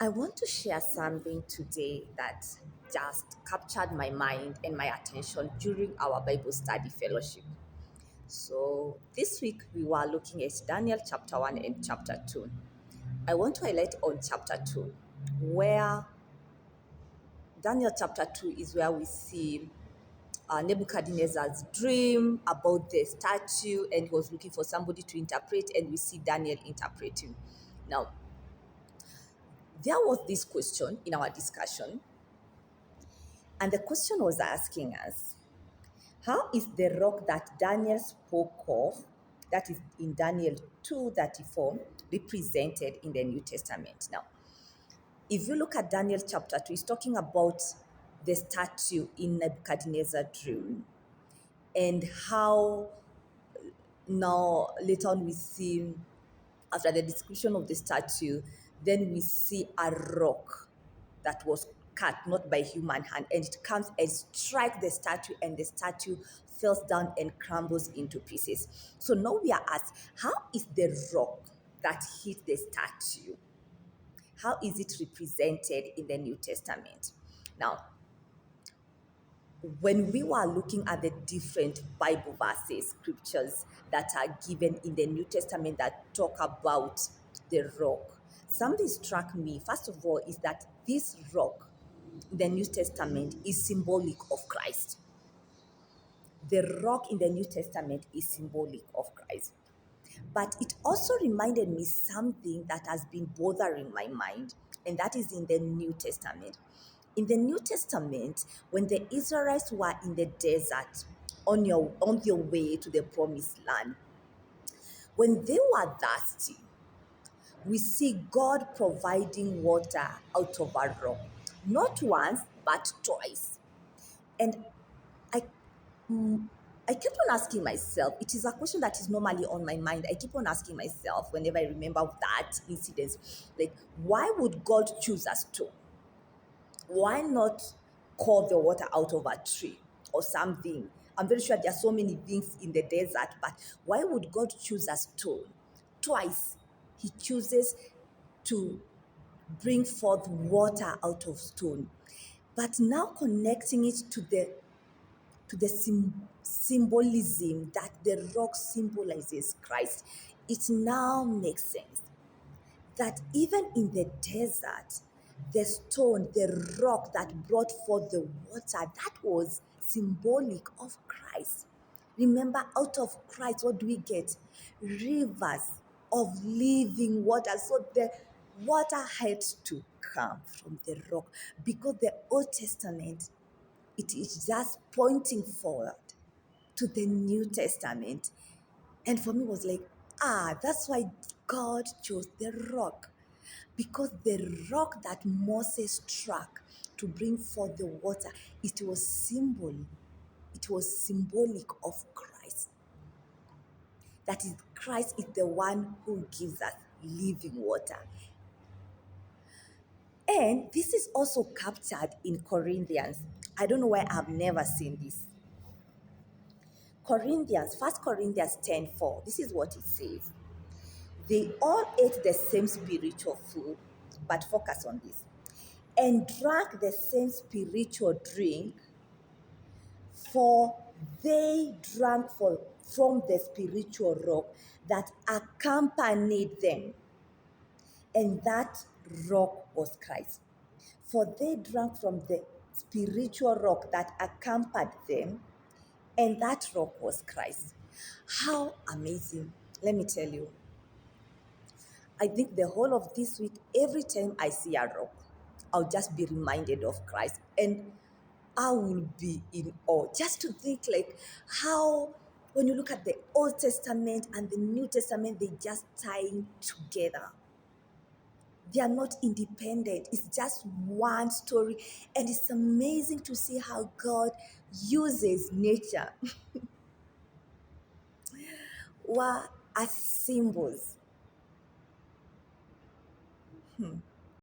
I want to share something today that just captured my mind and my attention during our Bible study fellowship. So, this week we were looking at Daniel chapter 1 and chapter 2. I want to highlight on chapter 2, where Daniel chapter 2 is where we see Nebuchadnezzar's dream about the statue, and he was looking for somebody to interpret, and we see Daniel interpreting. Now, there was this question in our discussion. And the question was asking us, how is the rock that Daniel spoke of, that is in Daniel 2:34, represented in the New Testament? Now, if you look at Daniel chapter 2, it's talking about the statue in Nebuchadnezzar's dream and how now later on we see, after the description of the statue, then we see a rock that was cut not by human hand, and it comes and strikes the statue, and the statue falls down and crumbles into pieces. So now we are asked, how is the rock that hit the statue, how is it represented in the New Testament? Now, when we were looking at the different Bible verses, scriptures that are given in the New Testament that talk about the rock, something struck me. First of all, is that this rock in the New Testament is symbolic of Christ. The rock in the New Testament is symbolic of Christ. But it also reminded me something that has been bothering my mind, and that is in the New Testament. In the New Testament, when the Israelites were in the desert on their way to the promised land, when they were thirsty, we see God providing water out of a rock, not once, but twice. And I I kept on asking myself, it is a question that is normally on my mind. I keep on asking myself whenever I remember that incident, like, why would God choose a stone? Why not call the water out of a tree or something? I'm very sure there are so many things in the desert, but why would God choose a stone? Twice, He chooses to bring forth water out of stone. But now connecting it to the symbolism that the rock symbolizes Christ, it now makes sense that even in the desert, the stone, the rock that brought forth the water, that was symbolic of Christ. Remember, out of Christ, what do we get? Rivers of living water. So the water had to come from the rock, because the Old Testament, it is just pointing forward to the New Testament. And for me, it was like, that's why God chose the rock. Because the rock that Moses struck to bring forth the water, it was symbolic of Christ. That is, Christ is the one who gives us living water. And this is also captured in Corinthians. I don't know why I've never seen this. First Corinthians 10:4. This is what it says. They all ate the same spiritual food, but focus on this, and drank the same spiritual drink, for they drank from the spiritual rock that accompanied them, and that rock was Christ. For they drank from the spiritual rock that accompanied them, and that rock was Christ. How amazing! Let me tell you, I think the whole of this week, every time I see a rock, I'll just be reminded of Christ, and I will be in awe. Just to think, like, how when you look at the Old Testament and the New Testament, they just tying together. They are not independent. It's just one story. And it's amazing to see how God uses nature as symbols.